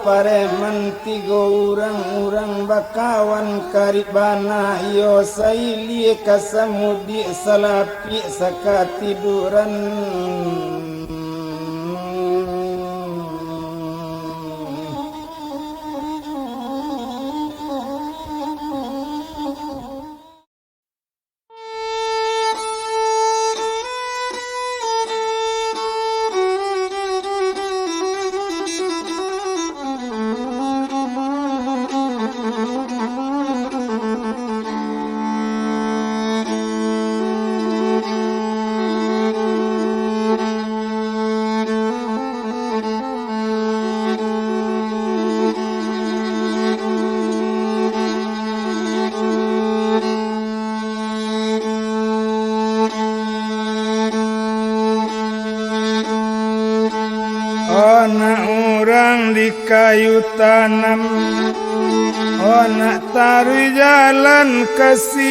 pareman tigo urang-urang bakawan karibana yo saili kasamudi salapi sakatiduran Anak orang di kayu tanam, anak taruh jalan kasih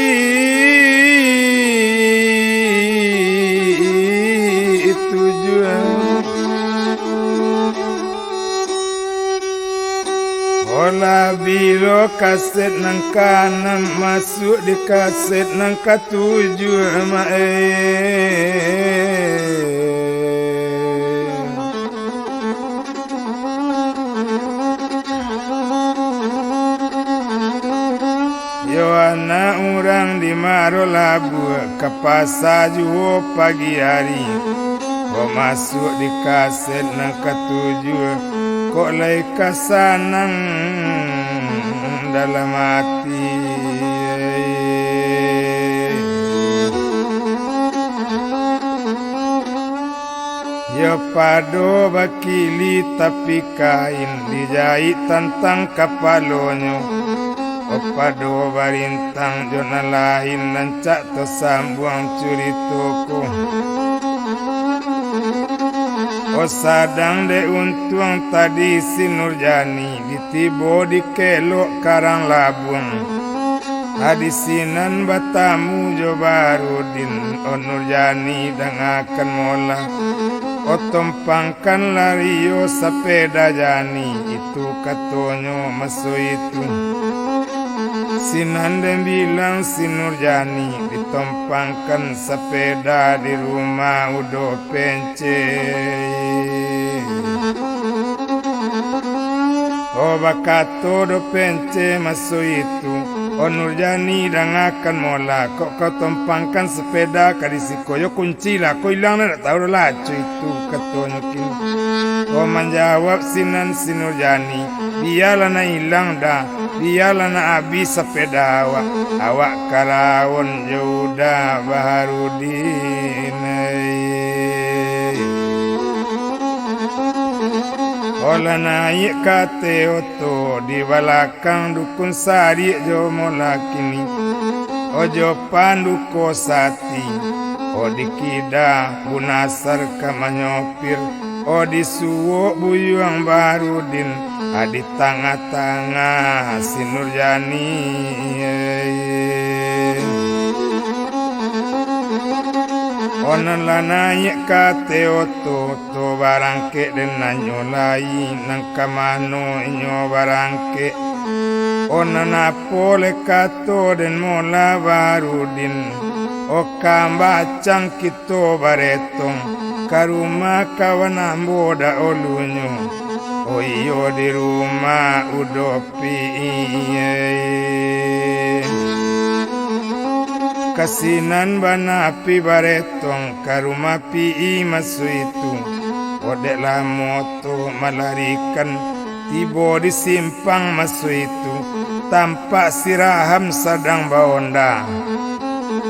tujuan. Olah biro kaset nang kanan masuk di kaset nang katujuh Yo anak orang di maro labu ke pasar juo pagi hari. Kau masuk di kaset nang ketujuh, kok lay kasanang dalam hati. Yo pado bakili tapi kain dijahit tentang kapalonyo. Opado barintang jona lain nancak to sambuang curitoku. O sadang de untuang tadi si Nurjani ditibo di kelok karang labung. Hadisinan batamu jo barudin o Nurjani dangakan mola. O tompangkan lario sepeda jani itu katonyo maso itu. Sinandem bilang si Nurjani ditompangkan sepeda di rumah udo pence. Oh bakato do pence masuk itu. Oh Nurjani dangakan mola. Kok kau tompangkan sepeda kadisiko yo kunci lah. Kau hilang nak tahu lah itu katanya kini. Oh menjawab sinan si Nurjani. Biarlah na hilang dah. Biarlah na habis sepeda awak karawon Joda Baharudin. Olah naik kate oto di belakang dukun sari jo mola kini. Ojo pandu kosati. O dikida bunasar kamanyopir. O disuwo buyuang Baharudin. Di tengah-tengah si Nurjani. Onan la naik kate oto to barangke den nyolai nang kamano inyo barangke. Onan apole kato den mola Baharudin. O kambacang kito baretong karuma kawan amboda olunyo. Oh iyo di rumah udopi kasinan banapi baretong karuma pi masu itu. Odeklah moto melarikan tibo di simpang masu itu. Tampak siraham sedang baonda.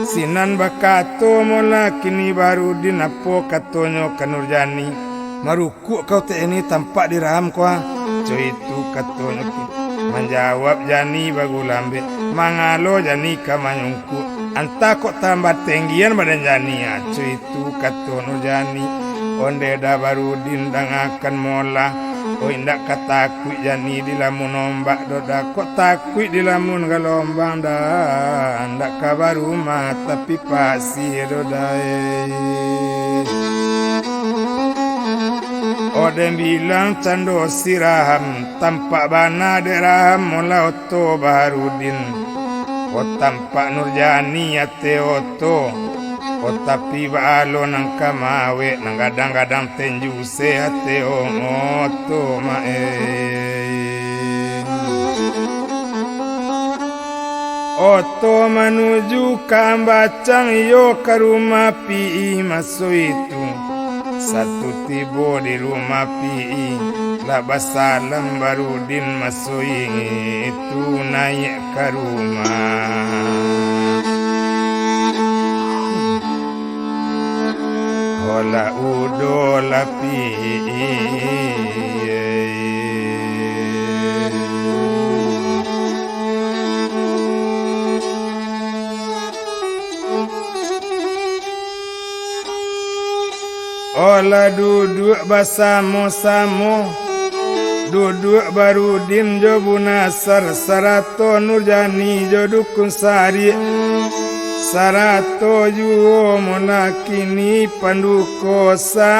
Sinan bakato mola kini baru dinapo katonyo ke Nurjani. Marukuk kau te ini tampak diraham kau. Cuy itu katanya menjawab Jani bagulambe. Mangalo Jani kamanyungku. Anta kok tambah tinggian badan Jani ya. Cuy itu katanya Jani. Onde da Baharudin dangakan mola. Oh indak kataku Jani di lamun ombak doda. Kok takut di lamun gelombang dah. Ndak kabar rumah tapi pasir doda. Ode bilang cando siraham tampak bana deraham mula oto Baharudin. O tampak Nurjani ate oto. O tapi balo nang kamawe nang gadang-gadang tenju sehate oto mae. Oto menuju kambacang yo ke rumah pi masuk itu. Satu tiba di rumah pi labas salam Barudin masuk itu naik ke rumah. Ola udola pi Ola duduk bersama-sama. Duduk Barudin jo Bunasar, Sarato Nurjani jo Dukun Sari, Sarato juo monakini Panduko Sati.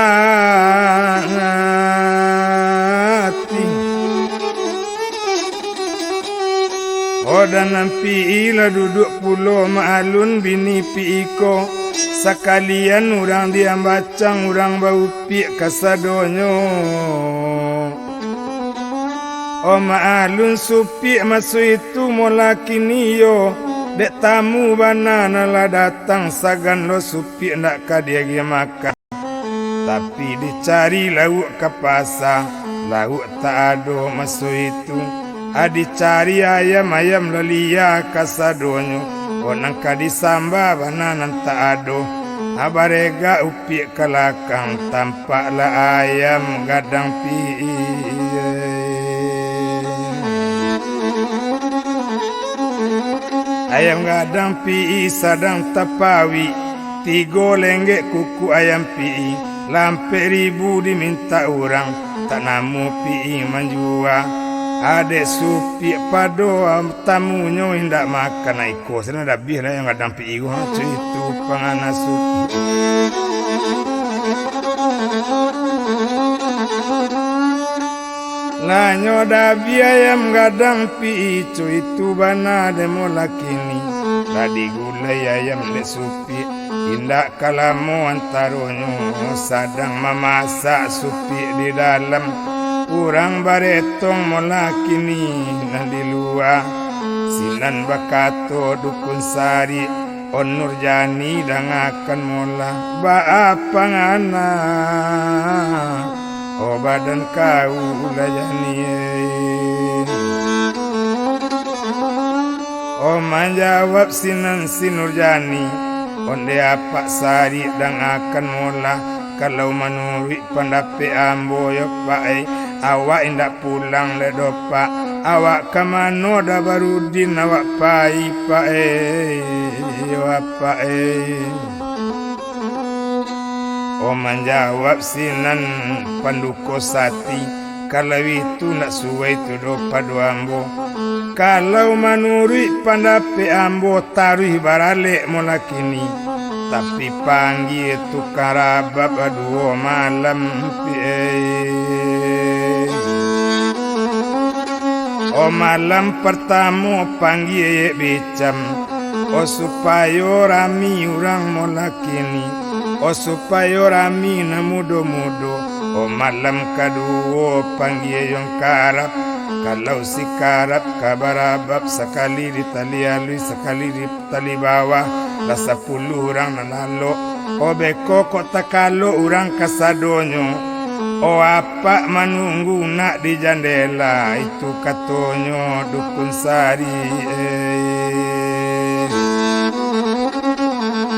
Oda nampi ila duduk pulau maalun bini piiko. Sekalian urang diambacang urang bau pi kasadonyo. O maalun supi masuk itu molakini yo. Dek tamu banana lah datang sagan lo supi nak kadia dia makan. Tapi dicari lauk ke pasar, lauk tak ada masuk itu. Dicari ayam-ayam lelia kasadonyo. Onang kadisamba banana tak ada. Abarega upi kelakang tampaklah ayam gadang pi. Ayam gadang pi sadang tapawi. 3 lenggek kuku ayam pi. Lampe ribu diminta orang. Tak namu pi menjual. Adek supi pado tamunya hendak makan aiko. Sana dah bih lah yang gadang pi itu pangana supi. Nanyo dah ayam gadang pi itu bana demo lakini. Tadi gulai ayam le supi. Indak kalamu antaronyo sadang memasak supi di dalam. Kurang baretong molakini nan di luar. Sinan bakato Dukun Sari on Nurjani dangakan mola baapangana. O badan kau layani. O menjawab sinan si Nurjani. Onde apa Sari dangakan mola. Kalau menurut pendapat ambo ya pak awak indak pulang le dopak. Awak kemana dah Barudin awak pai pak ya pak O menjawab sinan Panduko Sati. Kalau itu nak suai tu dopak dua ambo. Kalau menurut pendapat ambo taruh barale molakini. Tapi panggil tu karabab 2 malam O malam pertama panggil bicam. O supaya rami orang molakini. O supaya rami na mudo-mudo. O malam kedua panggil yang karab. Kalau si karab kabarabab sekali di tali alui sekali di tali bawah. Lah 10 orang nalalo. O beko kota kalau orang kasadonyo. O apa menunggu nak di jandela. Itu katonyo Dukun Sari.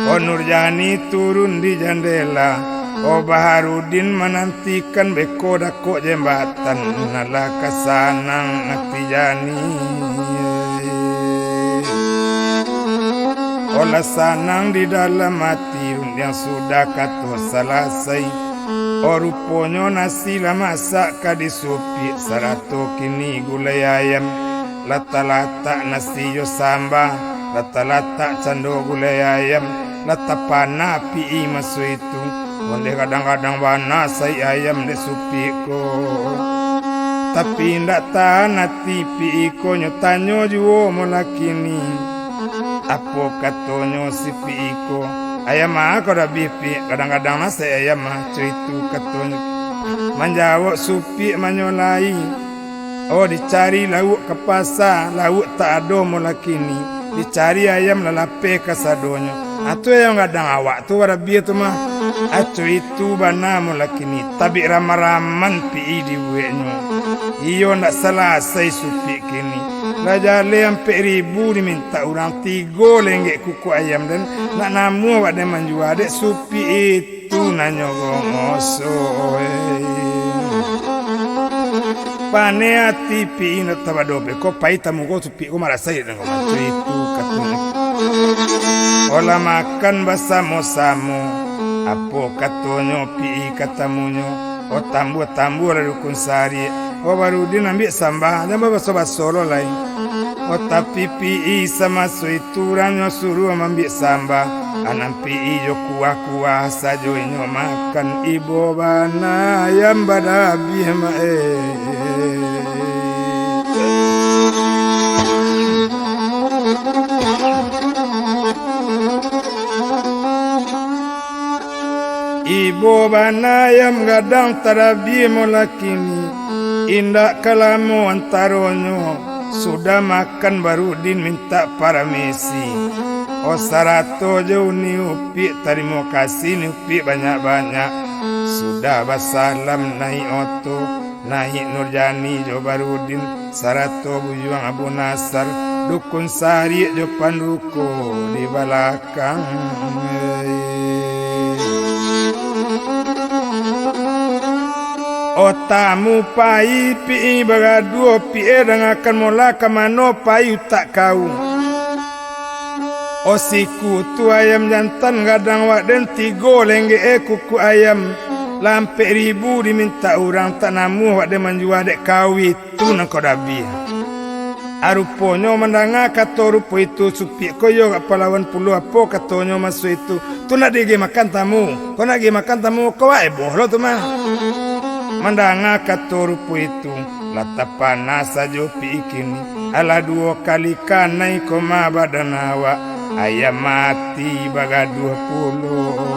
O Nurjani turun di jandela. O Baharudin menantikan beko dako jembatan. Nalah kasanang ati jani. Olah sanang di dalam hati yang sudah kata selesai. O rupanya nasi lah masak ka di supi. Sarato kini gulai ayam. Lata-lata nasi yo sambal. Lata-lata cando gulai ayam. Lata panah pi masuk itu. Onde kadang-kadang bana sai ayam de supiko. Tapi ndak tahan hati piko nyotanyo juo molakini. Apo katonyo si piko. Ayam aku dah bipi kadang-kadang nasi ayam cuitu katonyo. Manjawab supi manyolai. Oh dicari lauk ke pasar, lauk tak ada molakini. Dicari ayam lalape kasadonyo. Atu yang kadang awak tu warabi tu mah. Atu itu bana molakini. Tapi ramaraman pi di wenyo. Iyo nak selesai supi kini. Raja le sampai 1,000 diminta orang 3 lenggek kuku ayam dan nak namu awak dia menjual dek supi itu nanyo gongosoi. Pane hati pi ino tabadope ko paita mugo tu pi ko marasai dengan macam itu katanya. Ola makan bersama-sama. Apo katonyo pi katamunyo. O tambu rukun sari. O baru dia ambil sambah dan baso-baso lain. O tapi pi sama suituranyo suruh ambil sambah. Anam pi jo kuah-kuah sajo inyo makan ibo bana yang badabi ma Ibu bana yang gadang tarabi molakini. Indak kalamu antaronyo. Sudah makan baru din minta paramisi. O sarato jauh ni upi. Terima kasih ni upi banyak-banyak. Sudah basalam naik oto. Naik Nurjani jo barudin. Sarato buyuang Abu Nasar. Dukun sari jo panduko di belakang. O tamu pai pi bagadu pi akan mola kamano pai tak kau. O siku tu ayam jantan gadang wak den 3 lengge kuku ayam. Lampe 1,000 diminta orang tak namu wak den menjual dek kawi tu nang kodabi. Aruponyo mendanga kato rupo itu supi koyo pahlawan puluh apa katonyo masuk itu. Tu nak digi makan tamu. Kau nak digi makan tamu kau wae bohlo tu mah. Mandanga katorupu itu lata panas saja pikini ala 2 kali kanai koma badanawa ayam mati baga 20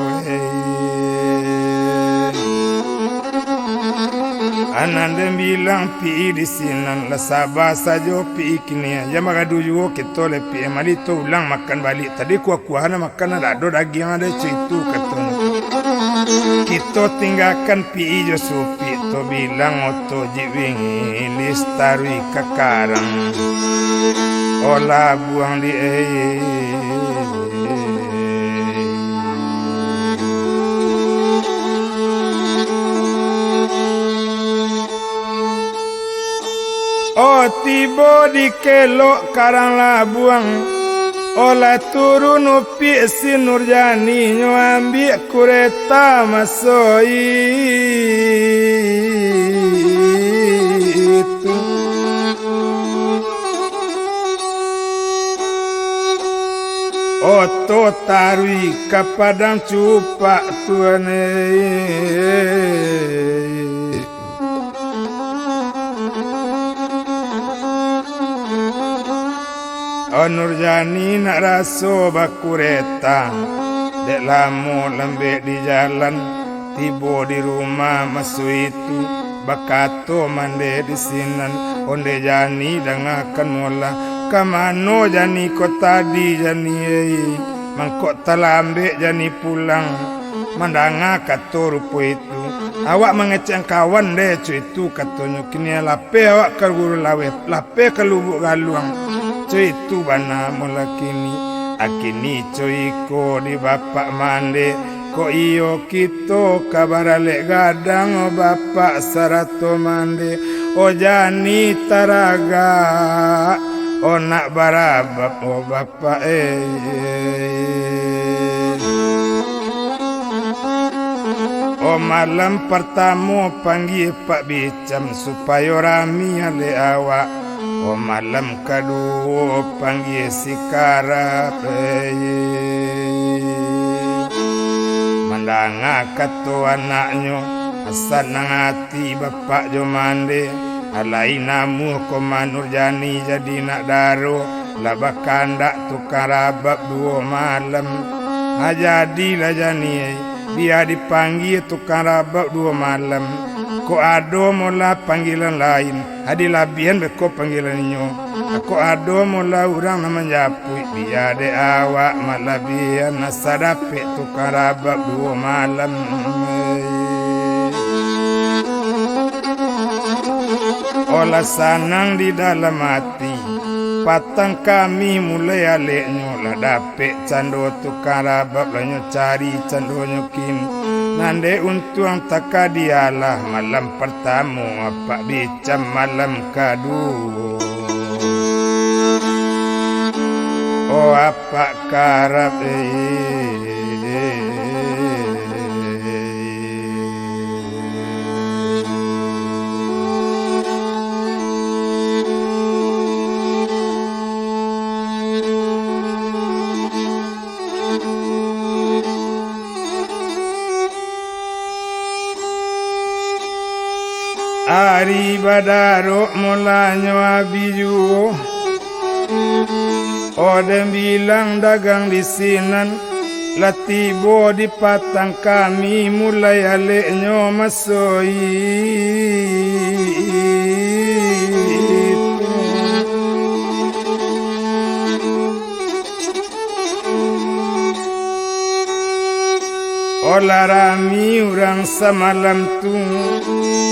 Ananda bilang pi di sinan la sabah saja pikini ya baga 7 ketole pi malito ulang makan balik tadi kuah-kuahana makan ada daging ada itu katanya. Kita tinggalkan pi ijo supi to bilang oto jiwingi listarui kakarang olah buang di Oh tiba di kelok karang lah buang. Olah turun upi si Nurjani nyo ambil kereta masoi itu. Oto tarui ke padang cupak tuane. O Nurjani nak raso bakureta. Dek lamu lembek di jalan. Tiba di rumah masuk itu. Bakato mande di sinan. Onde Jani dengarkan mola. Kamano Jani kau tadi Jani mangkok talambek Jani pulang. Mandanga kato rupo itu. Awak mengecek kawan deh cu itu katanya. Kini lape awak ke guru lawet. Lape ke lubuk galuang. Cuy itu bana mula kini akini cuy ko di bapak mande ko iyo kito kabar lek gadang o bapak sarato mande o Jani taraga o nak barabap o bapak o malam pertama panggil Pak Bicam supaya rami ale awak. O malam kedua panggil si Karap. Langa kato anaknyo asal nang hati bapak jo mande. Alai namu ko Nurjani jadi nak daro. Labah kandak tukang rabab 2 malam. Jadilah jani dia dipanggil tukang rabab 2 malam. Ko ado mula panggilan lain. Labian beko panggilan nyo. Ko ado mula orang nama japui. Biar de awak malabian nasadape tukang rabab 2 malam. Olah sanang di dalam hati. Patang kami mulai aleknyo lah dapet cando tukang rabab lah nyo cari cando nyo kini. Nande untuang takadialah malam pertama apa bicam malam kedua. Oh apa karab Ari badaro mulanyo abiju. Odem bilang dagang di sinan. Latibo di patang kami mulai aleknyo masoi. Olah rami orang semalam tu.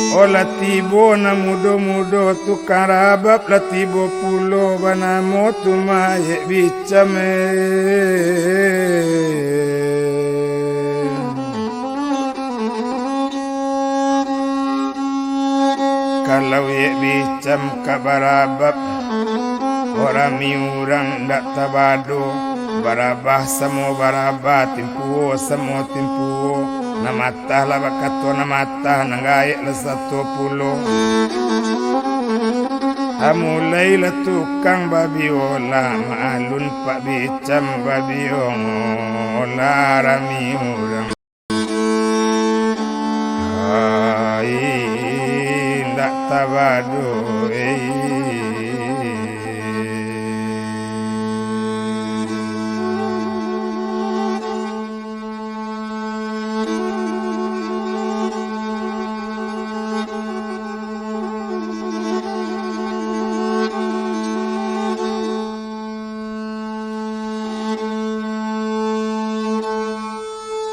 Olah tibo na mudo-mudo tukang rabab. Lah tibo pulo banamo tumaye bicame. Kalau ye bicam kabarabab. Orang miurang ndak tabado. Barabah semua barabah timpuo semua timpuo. Namatah lah bakato namatah nanggayek lah 10. Mulai lah tukang babiola. Maalun pak bicam babiola rami urang. Ndak tabado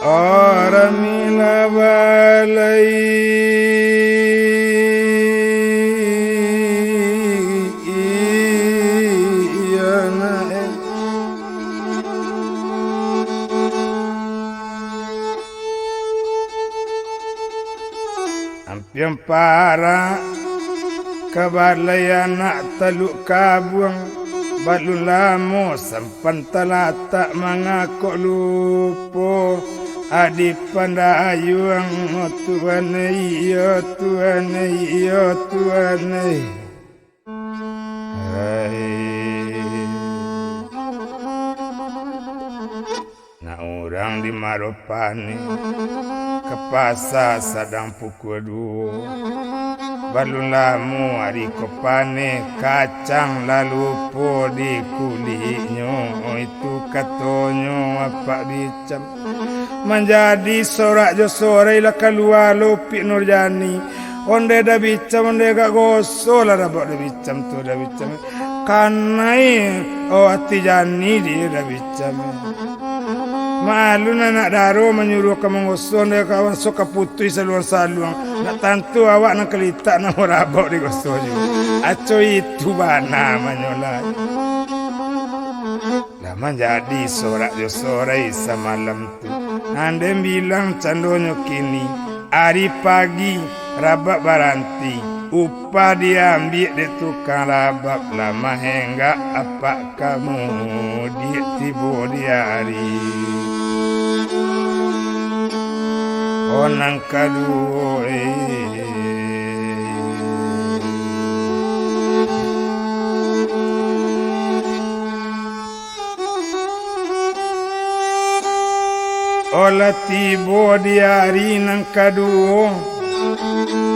orang mila balai ampian para kabalai anak teluk kabuang. Balun lamo sampan talata mangakok lupo. Adi pandayuang Tuhan iya Tuhan iya Tuhan. Nah orang di Maropane ke pasar sedang pukul 2. Balun lamu hari kopane kacang lalu po di kulihnyo. Itu katonyo apa bicam. Menjadi sorak jo sore ila keluar lopi Nurjani. Onde dah bicam onde gak gosol lah rabak dah bicam tu dah bicam. Kanai hati jani dia dah bicam. Malu nak daro menyuruh kamu gosol dia kawan suka putui saluang-saluang. Nak tantu awak nak kelitak nak rabak di gosol juga. Aco itu bana menyolai. Menjadi sorak jo sore semalam tu. Ande bilang candonyo kini. Hari pagi rabak baranti. Upah diambil di tukang rabak. Lama hingga apa kamu di tibo di hari. Onang kedua Ola tibo di hari nang kaduo,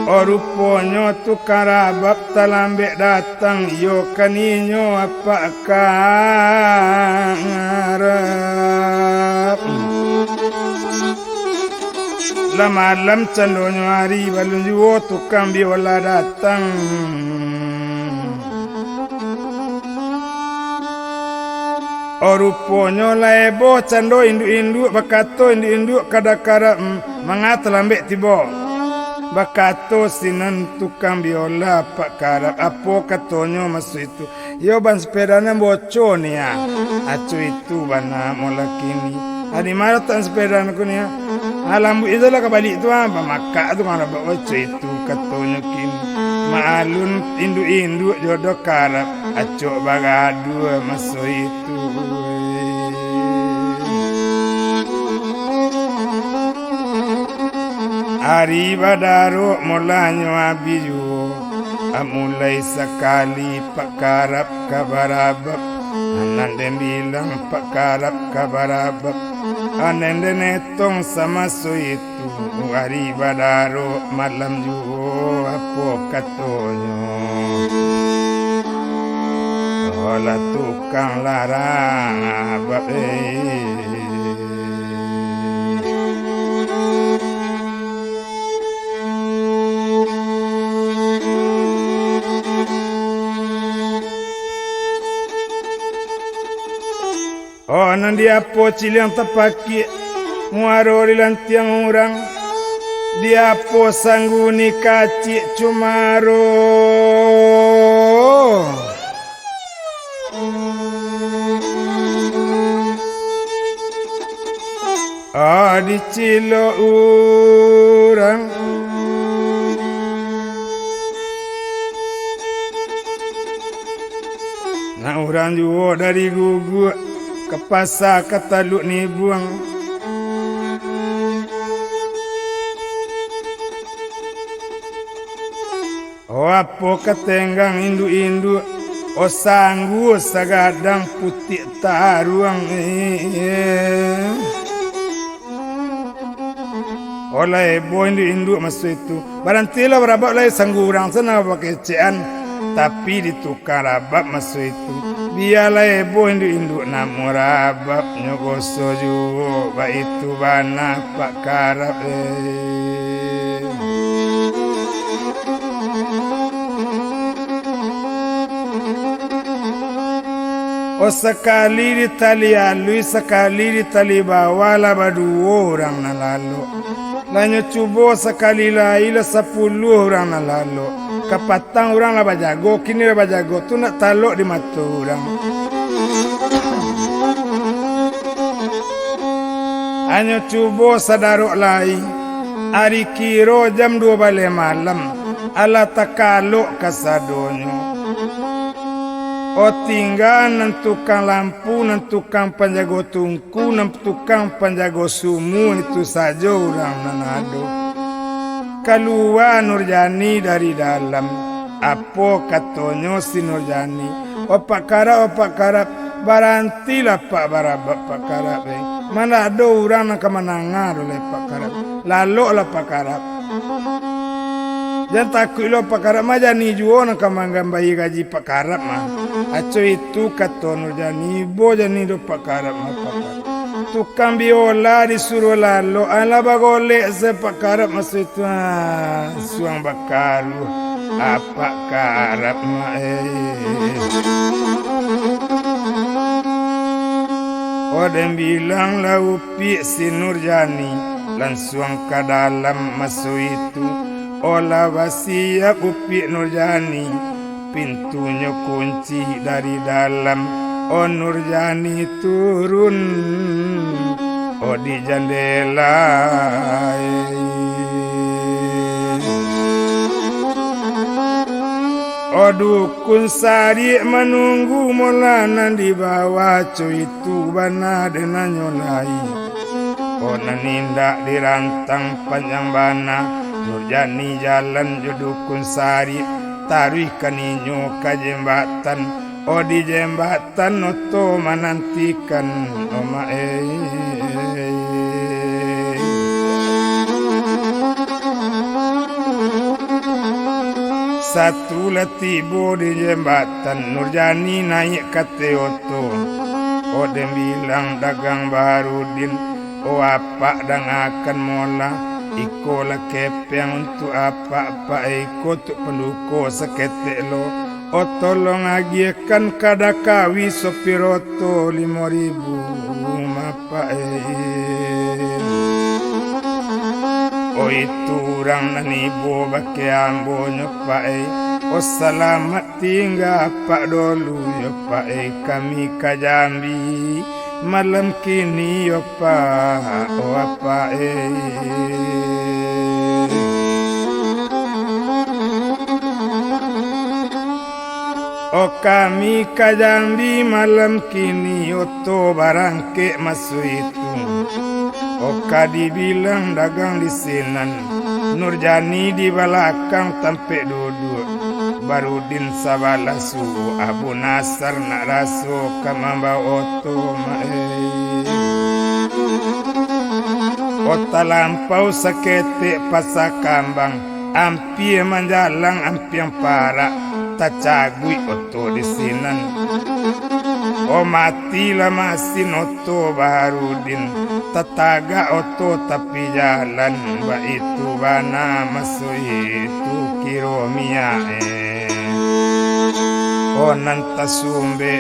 ruponyo tu karabab talambek datang, yo kaninyo apa ngarep. La malam candonyo hari balun juo tukang biola datang. Ruponyo lebo cando induk-induk bakato induk-induk kadakara mangat lambek tibo. Bakato sinan tukang biola pak karap apo katonyo masu itu. Yo ban sepeda na boco ni ya. Acu itu bana molakini. Adi marah tan sepeda na kunia. Alambu itu lah kebalik tu apa maka tu kan bawa boco itu katonyo kini. Maalun induk-induk jodoh karap acu bagadu masu itu. Hari badaro mulanyo abiju, mulai sekali pakarap kabarabab, ananden bilang pakarap kabarabab, ananden etong sama so itu. Hari badaro malam juo apo katonyo, olah tukang larang abab nan dia po cilang tapaki muarori lantiang orang dia po sangguni kaci cumaro di cilo orang na orang juga dari gugu ke pasar kata luk ni buang. Apa ketenggang induk-induk, sanggu sagadang putih taruang oleh boy induk masuk itu. Barantilah berabak lagi sanggu orang sana pakai cean, tapi ditukar rabak masuk itu. Biarlah boy induk namun rabak nyogoso juga, ba itu bana pak karap sekali ditali alui, sekali ditali bawah lah badu orang na lalu. Lanyo cubo sekali lah 10 orang na lalu. Kapatang orang lah bajago, kini lah bajago tu nak taluk di mata orang. Hanya cubo sadaruk lain. Hari kiro jam 2 balik malam. Ala takaluk kasadonyo. Tinggal nentukang lampu, nentukang penjago tungku, nentukang penjago sumu, itu saja orang nanado. Keluar Nurjani dari dalam, apa katonyo si Nurjani? Opak karap, barantilah pak barabak pak karap. Mana ada orang nak kemenangan oleh pak karap. Lalu lah pak karap. Jangan takut lo pak karap mah jani juo nak kemanggan bayi gaji pak karap mah. Aco itu kata Nurjani bo jani do pak karap mah pak karap. Tukang biola disuruh lalu ala bagolek se pak karap masuk itu suang bakalu apa karap mah Odem bilang lah upi si Nurjani langsung ke dalam masuk itu. Olah wasiat upi Nurjani, pintunya kunci dari dalam. Nurjani turun, di jendela. Dukun sari menunggu molanan di bawah cuy itu bana dengan nyolai. Nanindak dirantang panjang bana. Nurjani jalan judukun sari taruh kaninyo ke jembatan. Di jembatan oto menantikan oma Satu letibo di jembatan Nurjani naik ke Teoto. Odem bilang dagang Baharudin, oh apa dang akan mola. Iko la kepeng untuk apa ikut untuk penduko seketek lo. O tolong agikan kada kawi sopiroto 5.000 mapae. O itu orang nanibo bake ambo nyopae. O selamat tinggal pak dolu yopae kami kajambi. Malam kini yopa o apae. O kami kajambi malam kini oto barangke masu itu. O kadi bilang dagang di sinan. Nurjani di belakang tampe duduk. Barudin sabalasu Abu Nasar nak raso kamamba oto mae. Ota lampau sakete pasakambang. Ampie manjalang ampiang para. Tacagui oto di sinan. O matilah masin oto Baharudin. Tataga oto tapi jalan. Ba itu bana masu itu kiromia o nanta sumbe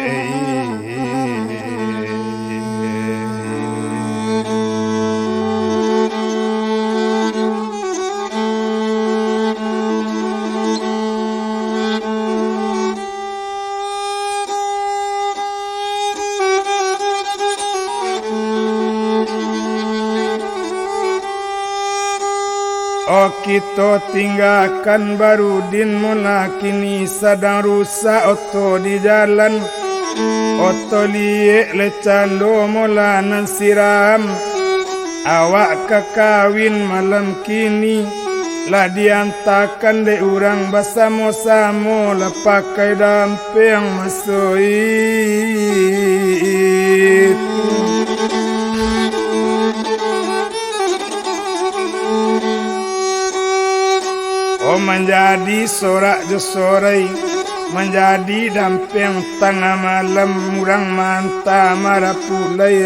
O kita tinggalkan Barudin mula kini sedang rusak oto di jalan. Oto liek lecando mula nan siram. Awak kekawin malam kini lah diantakan de urang basamo-samo lah pakai damping masui itu. Oh menjadi sorak jo sorai, menjadi damping tengah malam murang manta marapulai.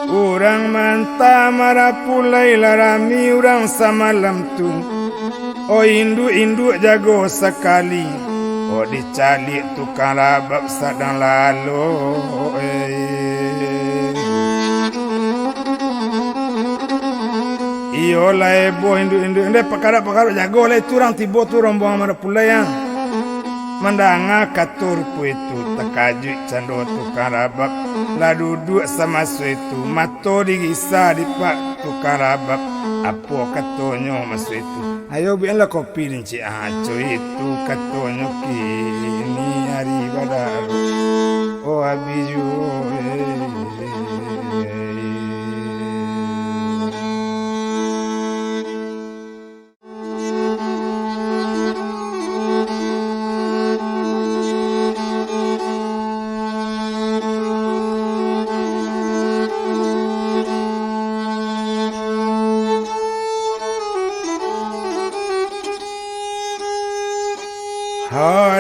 Urang manta marapulai larami urang samalam tu. Oh induk-induk jago sekali. Oh dicalik tukang labak sadang lalu. Iyo lah ebo induk-induk. Ini perkara-perkara jago lah itu orang tiba tu rombongan marapulai yang. Mendanga katur pu itu. Terkajut cando tukang labak. Lah duduk sama su itu. Mato digisah di pak tukang labak. Apa katonyo masu itu. Ayo biarlah kopi dan cik aco itu katonyo kini hari baru. Oh abiju.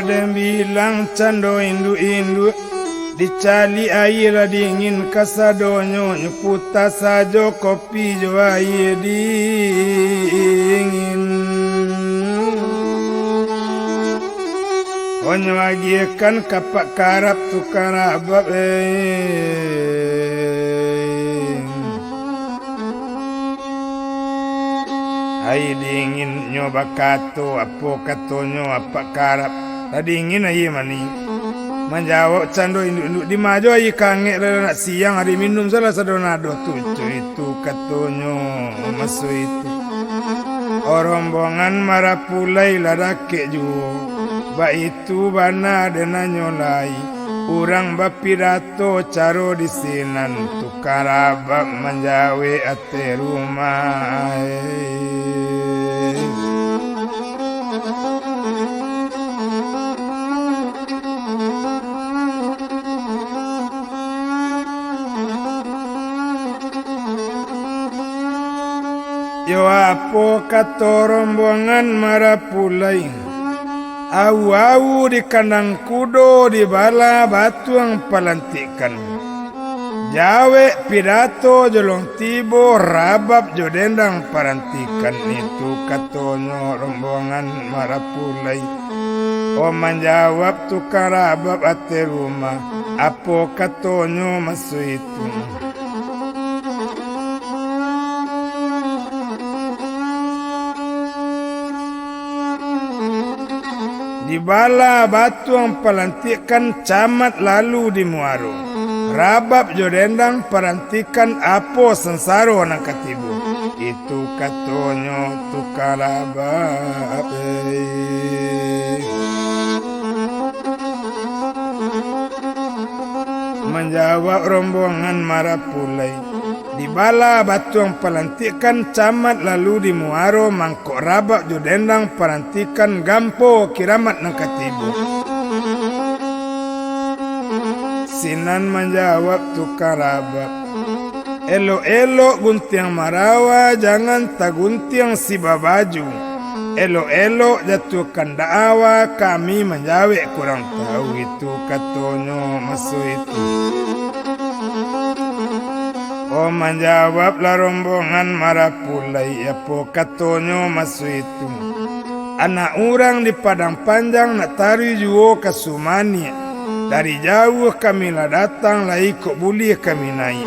Ada bilang cando induk-induk dicali air dingin kasadonyo nyeputa sajo kopi jo air dingin. Onyo agikan kapak karap tukar abab Ai dingin nyoba kato apa katonyo apa karap dingin ai mani menjawab cando induk-induk di maju ai kange nak siang hari minum salah sadonado tucu itu katonyo masu itu rombongan marapulai ladake ju ba itu bana dena nyolai urang bapirato caro di sinan tukar abak menjawe ate rumah. Yo apo kato rombongan marapulai, au di kandang kudo di bala batuang palantikan. Jawe pidato jolong tibo rabab jodendang parantikan itu katonyo rombongan marapulai. O menjawab tukang rabab ate rumah, apo katonyo masu itu. Di bala batuang palantikan camat lalu di muaro. Rabab jodendang parantikan apo sensaro nang katibu. Itu katonyo tukang rabab. Menjawab rombongan marapulai. Di bala batuang palantikan camat lalu di muaro mangkok rabab jodendang parantikan gampo kiramat nang katibu. Sinan menjawab tukang rabab, elo-elo guntiang marawa jangan taguntiang si babaju. Elo-elo jatuhkan da'awa kami menjawab kurang tahu itu katonyo masu itu. O menjawab lah rombongan marapulai apo katonyo masu itu. Anak orang di padang panjang nak tarik juo kasumani. Dari jauh kami lah datang lah ikut boleh kami naik.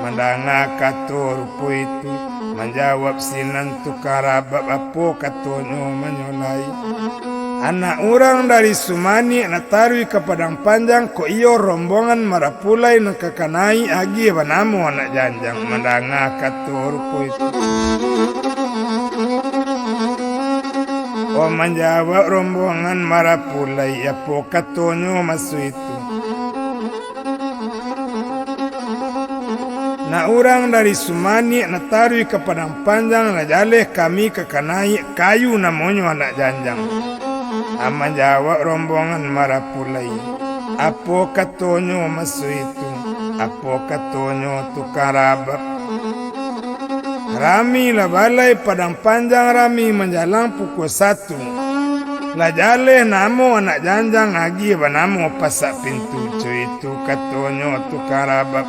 Mendanga kato rupo itu. Menjawab sinan tukang rabab apo katonyo menyolai. Anak orang dari Sumani nak taruh ke padang panjang ko iyo rombongan marapulai nak kakanai agi banamu anak janjang. Mendanga kato rupo itu. O menjawab rombongan marapulai apo katonyo masu itu. Na orang dari Sumani nak taruh ke padang panjang nak jaleh kami ke kanai kayu namonyo anak janjang. Menjawab rombongan marapulai apo katonyo masu itu. Apo katonyo tukang rabab. Rami lah balai padang panjang rami menjalang pukul 1. Lah jaleh namo anak janjang agi banamo pasak pintu cuy itu katonyo tukang rabab.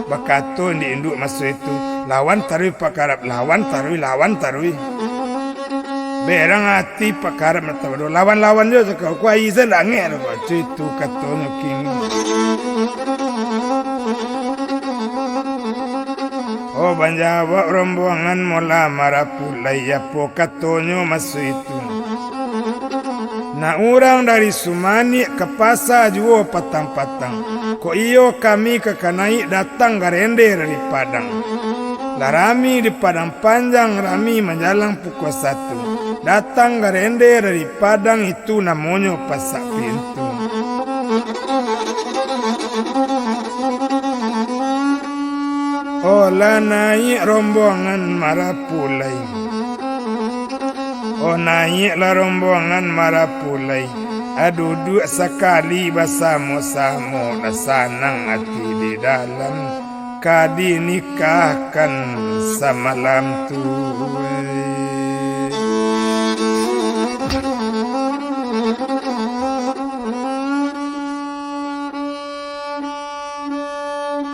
Bakato di induk masu itu lawan tarui pakarap lawan tarui. Berang hati pakarap matawado lawan jo sekau ku ai sen angel cuy itu katonyo kini. O menjawab rombongan mula marapulai apo katonyo masu itu. Na orang dari Sumani ke pasar juo patang-patang. Ko iyo kami ke kanai datang garende dari Padang. Lah rami di Padang panjang rami menjalang pukul 1. Datang garende dari Padang itu namonyo pasak pintu. Olah naik rombongan marapulai. Oh naiklah rombongan marapulai. Duduk sekali bersama-sama senang hati di dalam. Kadi nikahkan semalam tu.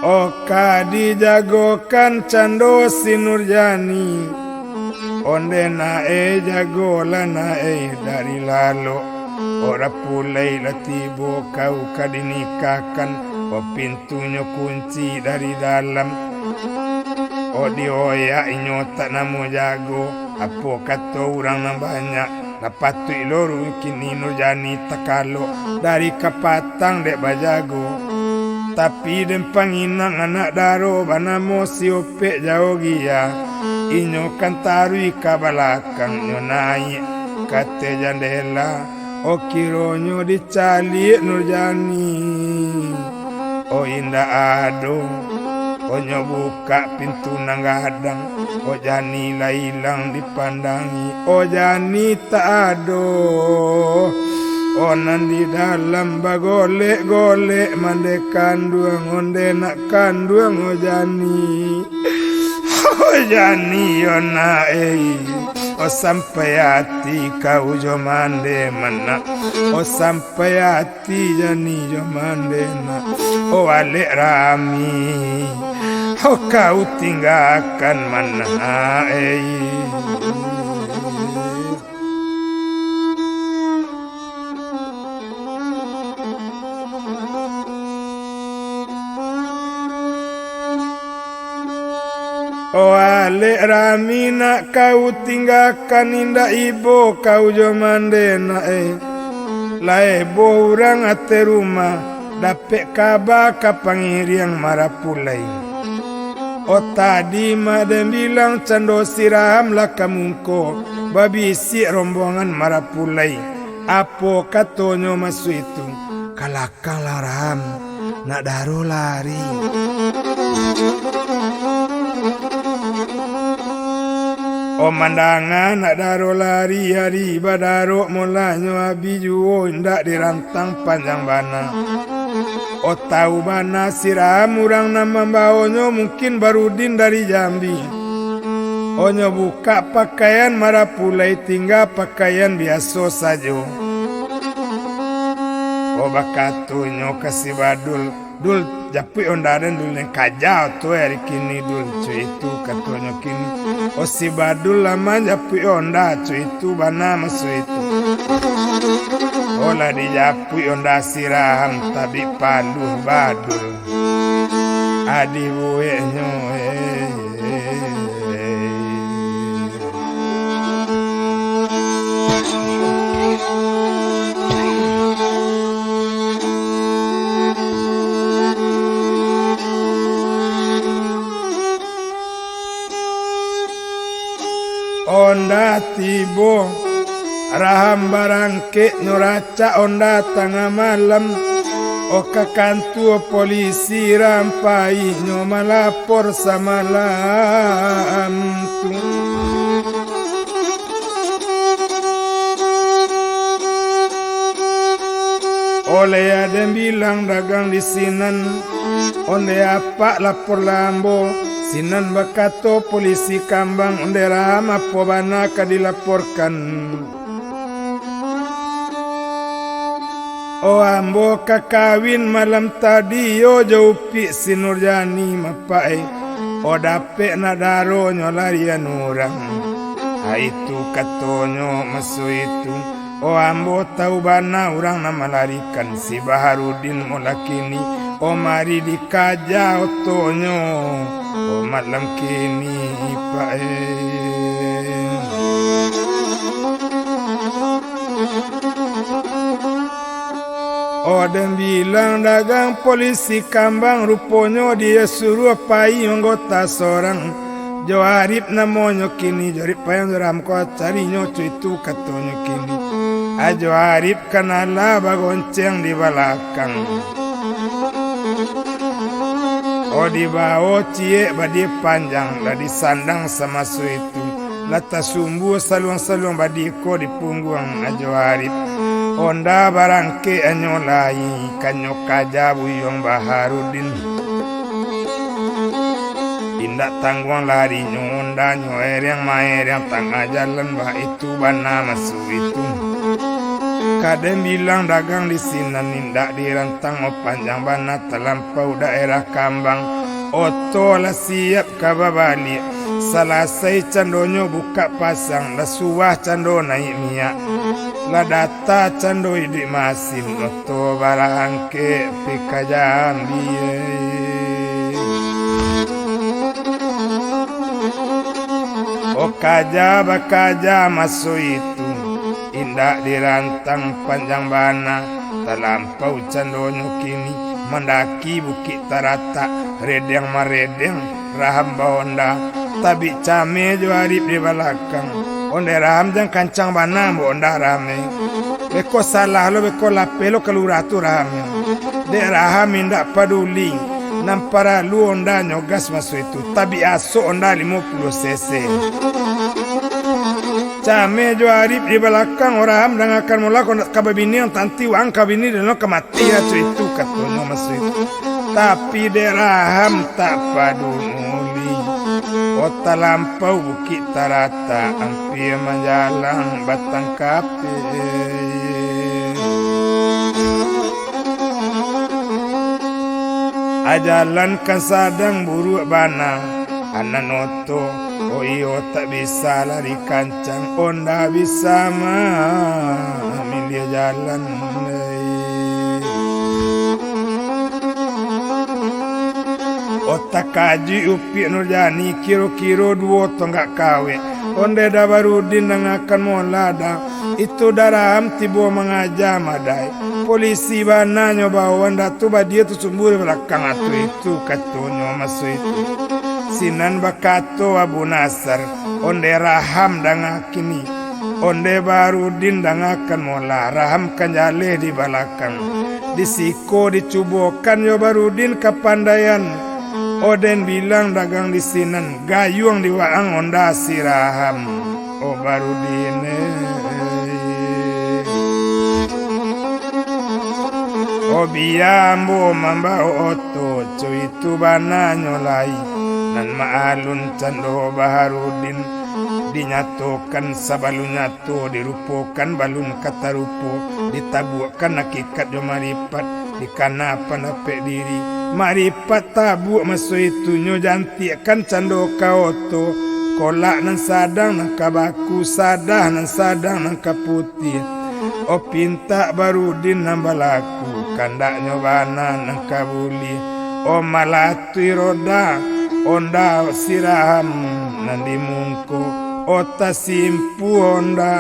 Oh kadi jagokan cando sinurjani. Onde nae jagola nae dari lalu. Ora pulai latibo kau kadinikahkan. O pintunya kunci dari dalam. O dioya inyo tak namu jago. Apo kata orang yang banyak. Napatu iloru kini nurjani takalo. Dari kapatang dek bajago. Tapi den panginang anak daro banamo siopek jauh gia. Inyo kan tarui kabalakang nyo naik kate jandela. O kironyo dicali nurjani. O indah ado. O nyo buka pintu nang gadang. O jani lah hilang dipandangi. O jani tak ado. Onan di dalam bagolek-golek mande kanduang onde nak kanduang ojani. jani yona o sampai hati kau jomande mana o sampai hati jani jomande na o ale rami o kau tinggalkan mana O ale ramina kau tinggalkan indah ibu kau jomandena lae bo urang ate rumah dapet kabar kapangiriang marapulai o tadi maden bilang cando siram lah kamungko babi si rombongan marapulai apo katonyo masu itu kalakang laram nak daru lari O mandangan nak daro lari hari badaro mulanya abi juo ndak dirantang panjang bana. O tahu bana siram urang nama baonyo mungkin Barudin dari Jambi. Onyo buka pakaian marapulai tinggal pakaian biasa saja. O bakatunyo kasih badul dul japi ondaren dul yang kajau tu hari kini dul cuy itu katonyo kini o si badul lama japi onda cuy itu bana masu itu olah di japi onda siraham tabi paluh badul adi buwe nyo onda tibo raham barangke nyoraca onda tengah malam o kakantu polisi rampai nyo malapor samalam tu oleh ada bilang dagang di sinan onde apa lapor lambo sinan bakato polisi kambang ondera mapo bana dilaporkan o ambo kakawin malam tadi yo jaupi sinurjani mapai o dape nadaro nyolarian orang itu katonyo masu itu o ambo tahu bana orang nama larikan si Baharudin mulakini o mari dikaja otonyo o malam kini pae o dan bilang dagang polisi kambang ruponyo dia suruh pai anggota seorang Joarip namonyo kini Joarip payang ram ko carinyo itu katonyo kini a Joarip kanala bagonceng di belakang o di bawah cie badi panjang lah disandang sama su itu lata sumbu saluang-saluang badi ko di punggung Joarip onda barangke anyolai kanyo kaja buyong Baharudin tindak tangguang lari nyonda nyoer yang maer yang tengah jalan bah itu bana masu itu kadang bilang dagang di sini nindak dirantang o panjang bana terlampau daerah kambang oto lah siap kababali selesai candonyo buka pasang lah suah cando naik minyak lah data cando di masin oto barangke pika Jambi o kaja bakaja masu itu indah dirantang panjang bana terlampau candonyo kini mendaki bukit tarata redeng maredeng raham bonda tabi came Joarip di belakang onde raham jang kancang bana bonda rame beko salah lo beko lapelo kaluratu rame de raham indak paduli nampara lu onda nyogas masu itu tabi aso onda 50 cc Came Joarip di belakang orang dan akan melakukan kababini yang tanti wang kabini dan kematian itu katanya masu itu tapi deraham tak paduli o Kota lampau Bukit Tarata, hampir menjalang Batang Kape. Ajalan kasadang buruk banang, ananoto, oh iyo tak bisa lari kancang, onda bisa milih jalan. Otak kaji upi Nurjani kiro-kiro dua tonggak kawe. Onde dah Barudin akan molada. Itu daram tibo mengajar madai. Polisi bana nyoba wanda tu dia tu sumbur belakang atu itu katonyo masuk itu. Sinan bakato Abu Nasar. Onde raham dangakini. Onde Barudin dangakan mola. Raham kanjale di belakang. Disiko dicubokan yo Barudin kepandaian. Oden bilang dagang di sinan, gayung di waang onda siraham. Oh Barudin. Oh biambo mambao oto, cuy itu bana nyolai. Nan maalun cando Baharudin, dinyatukan sabalunya tu, dirupukan balun kata rupo, ditabukan hakikat jo maripat, dikana panapek diri. Maripat tabuk masuk itu nyo jantikan cando kaoto, kolak nan sadang nan kabaku, sadah nan sadang nan kaputih. O pinta Barudin nambalaku, kandak nyobana nan kabuli. O malatui roda, onda siraham nan dimungko, o tasimpu onda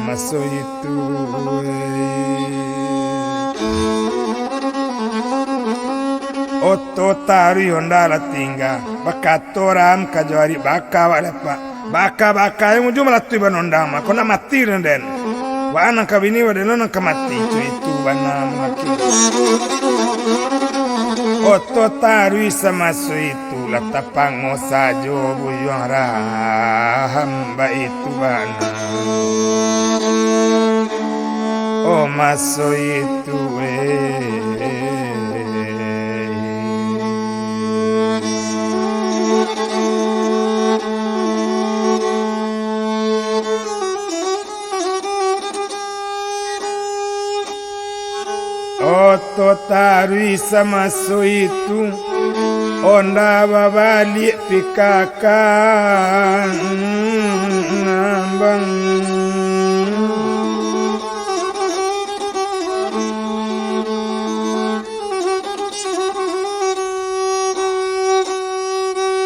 masuk itu. Oto tari onda la tingga, bakatoram kajari baka wala pa, baka yang ujung melatui banondang ma, kau nak mati den. Wa anak kabini wa denon kamati itu bana maki. Oto tari sama su itu latapang sajo buyong raham ba itu bana. Oh maso itu Oto tarui sama so itu onda babalik pikakan ngambang.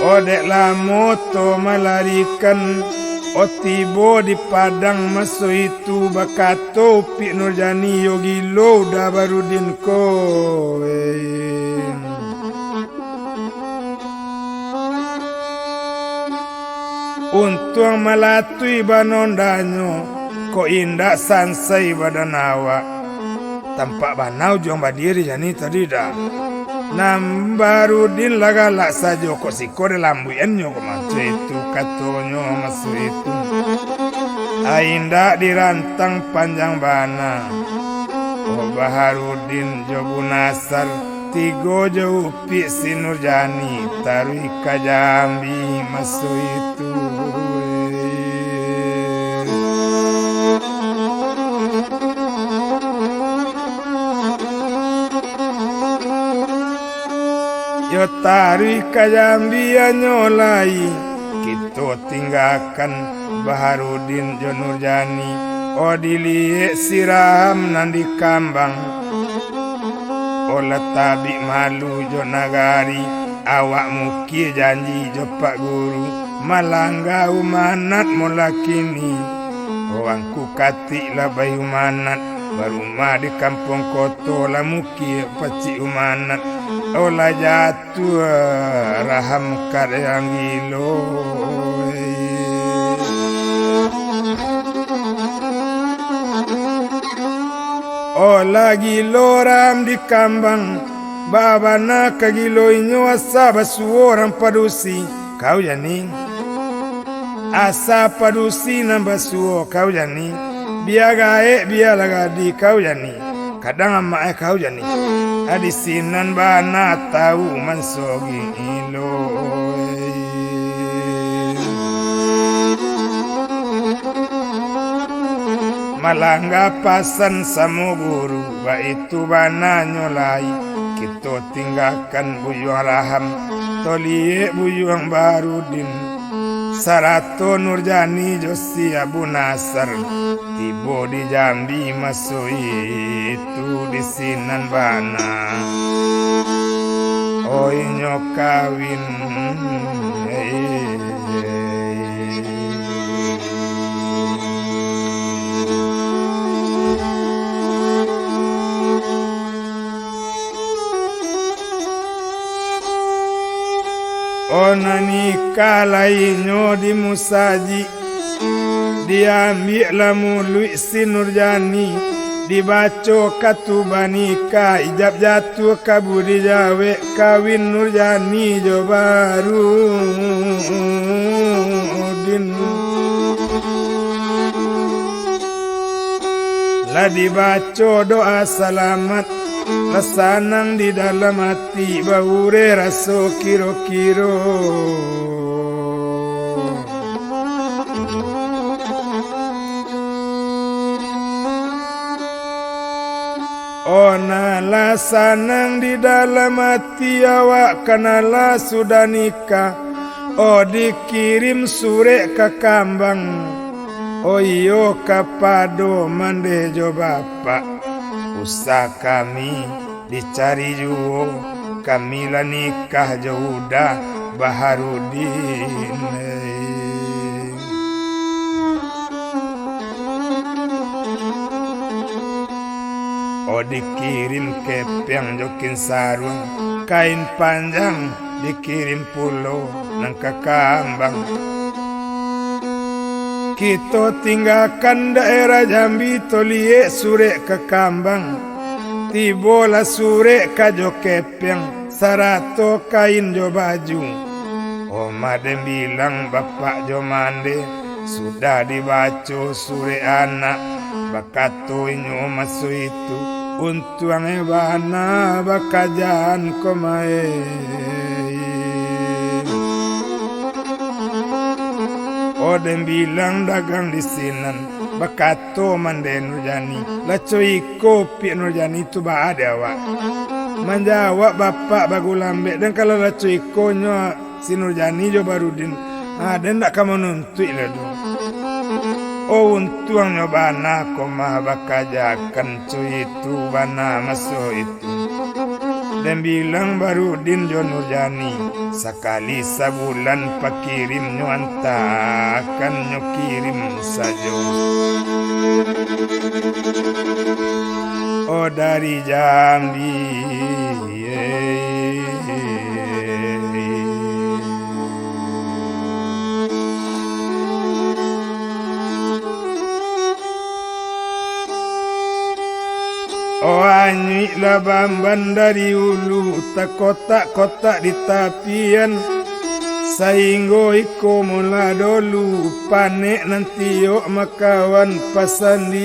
Odeklah moto melarikan Otibo di padang maso itu bakato Pik Nurjani yogi lo dah Barudin kowe. Untung melatui banondanyo ko indak sansai badan awak. Tampak banau jong badiri jani tadi dah. Nam Barudin lagalak saja kok siko de lambuyanyo kok macu itu katonyo masu itu. Ainda dirantang panjang bana. Oh Baharudin Jobu Nasar tigo jauh Pik si Nurjani tarui kajambi masu itu. Yo tarui kajambi nyolai, kita tinggalkan Baharudin jo Nurjani. O dilihat siraham nan di kambang. O letabi malu jo nagari, awak muki janji jo Pak Guru. Malangga umanat mula kini, o angku kati lah bayi umanat. Barumah di kampung koto lah muki paci umanat. Ola jatuh raham karyang gilo. Ola gilo ram di kambang. Babana kagilo inyo asa basu orang padusi. Kau jani asa padusi nambah suo kau jani. Biar gaek biar lagadi kau jani. Kadang amak kau jani. Adisinan bana tahu mansogi ilo. malangga pasan samo guru ba itu bana nyolai kita tinggalkan buyuang raham tolie buyuang barudin Sarato Nurjani Josi Abu Nasar tibo di Jambi masuk itu di Sinan Bana oi nyokawin Onani kalainyo di musaji diambil lamului si Nurjani dibaco katubanika ijab jatuh kabudi jawe kawin Nurjani jo baru din la dibaco doa selamat Lasanang di dalam hati baure raso kiro-kiro Ona lasanang di dalam hati awak kanalah sudah nikah Oh dikirim sure ke kambang Oh iyo kapado mandejo bapak Usah kami dicari juo kami lah nikah jaudah Baharudin Oh dikirim kepeng jokin sarung kain panjang dikirim pulau nang kakambang Kita tinggalkan daerah Jambi tolie sure ke kambang Tibola sure kajo kepeng Sarato kain jo baju Oma dem bilang bapak jo mande Sudah dibaco sure anak Bakato inyo masu itu Untuang ebana bakajan komae Odem bilang dagang di Sinan Bakato mande Nurjani Laco iko pi Nurjani tu ba ada wak Menjawab bapak bagulambe Dan kalau laco iko nyo si Nurjani jo barudin Dan tak kamu nuntui lah tu Oh untuang nyo bana koma bakajakan cuy itu bana masuk itu Dan bilang barudin jo Nurjani Sekali sebulan pakirim nyo antakan nyo kirim sajo Oh dari Jambi Oh anyi labamban dari ulu tak kotak-kotak di tapian Sainggo iko mula dulu panek nanti yuk makawan pasandian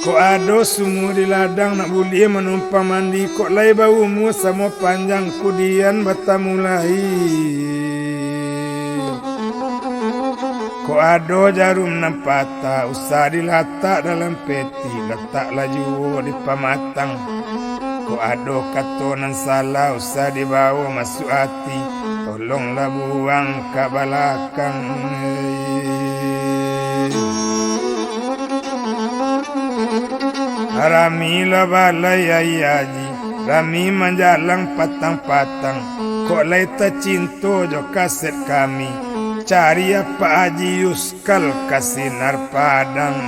Kok ado semua di ladang nak boleh menumpang mandi Kok lai baumu sama panjang kudian batamulai Kok ado jarum nampata usah diletak dalam peti letak laju di pamatang Kok ado katonan salah usah dibawa masuk hati tolonglah buang ke belakang Ramilah balai ayaji Rami menjalang patang-patang Kok lai tercinta jo kaset kami Cari apa aji yuskal kasinar padang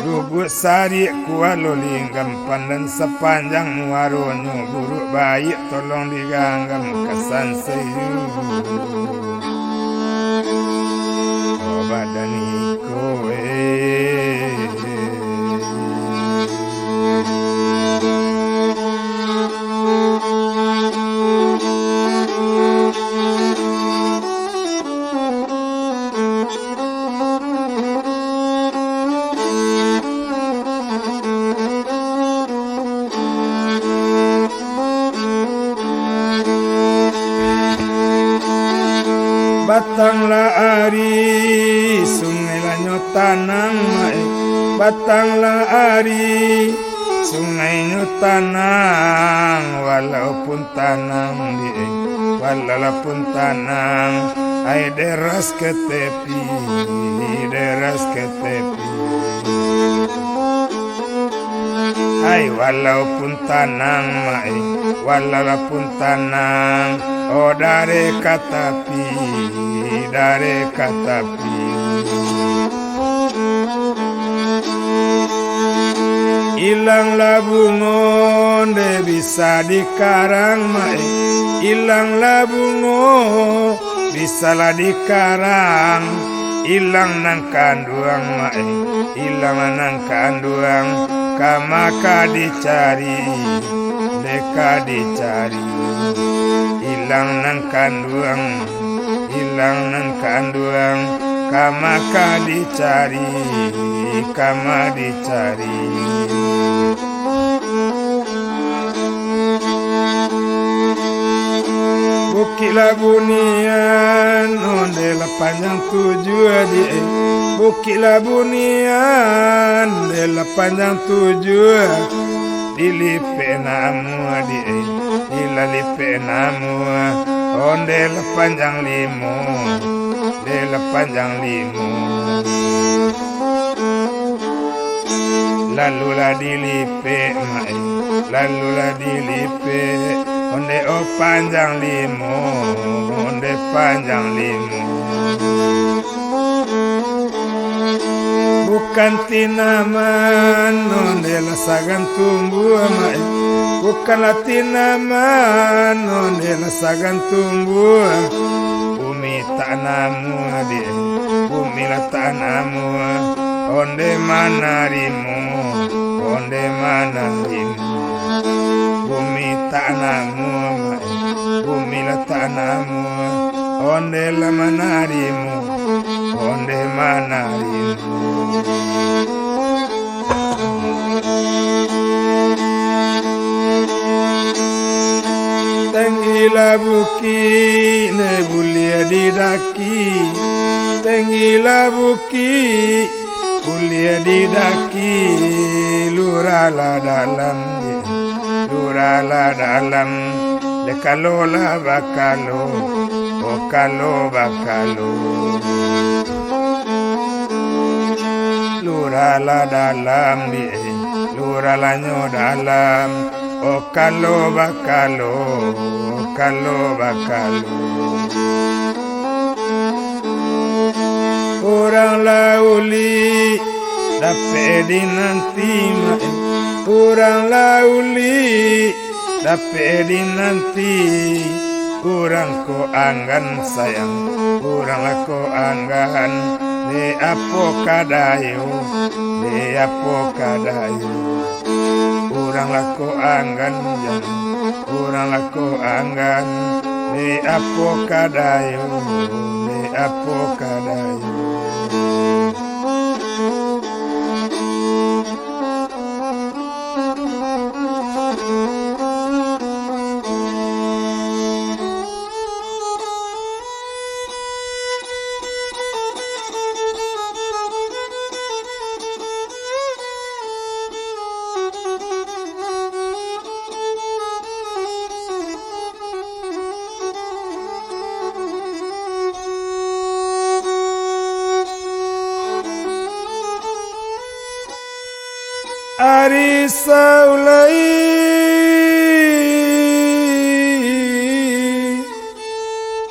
Rubuk sari kualo linggam pandan sepanjang muaronyo buruk baik tolong diganggam kesan sayu Oh badaniko ari sungai lanyo tanang mae batang lari sungai nyo tanang walaupun tanang walaupun tanang ai deras ke tepi ai walaupun tanang mai walaupun tanang oh dari katapi ilang labungon de bisa dikarang mai ilang labungo bisa lah dikarang ilang nang kanduang mae ilang nang kanduang kamaka dicari deka dicari ilang nang kanduang kamaka dicari kama dicari Bukit Labunian onde la panjang tujuh di Bukit Labunian onde la panjang tujuh dilipe namu di ilalipe namu onde la panjang limo de la panjang limo lalu la dilipe mai lalu la dilipe onde oh panjang limo onde panjang limo bukan tinaman onde la sagan tumbuh mai bukanlah tinaman onde la sagan tumbuh bumi tanamu di bumi la tanamu onde mana rimu onde mana rimu bumi tanamu bumi la tanamu onde la manarimu onde manarimu tenggila buki ne bulia didaki tenggila buki bulia didaki lurala dalam dekalola bakalo okalo bakalo lurala dalam luralanyo dalam okalo bakalo orang lauli dapat dinanti orang lauli dapat dinanti orang ko anggan sayang orang ko anggan de apo kadayo orang lako anggan jang orang lako anggan de apo kadayo Ari saulai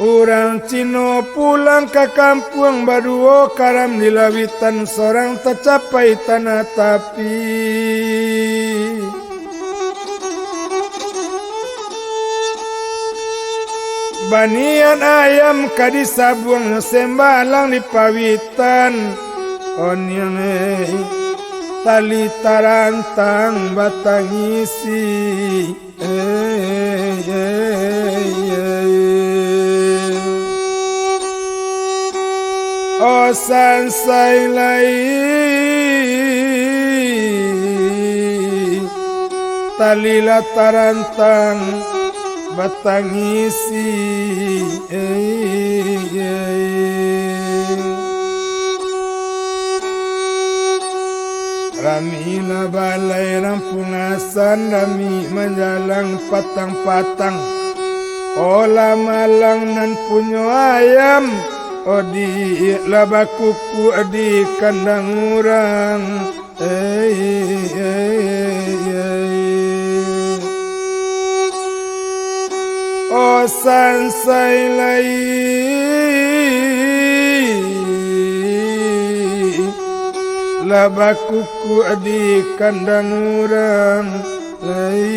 orang Cino pulang ke kampung baduo karam di lawitan sorang tercapai tanah tapi banian ayam kadisabuang sembalang di pawitan onyane tali tarantang batang isi oh sansai lai tali tarantang batang isi Rami na balay rampungasan, rami menjalang patang-patang. Olah malang nan punyo ayam, odi labakuku di kandang urang. O sansai lai labakuku di kandang urang lai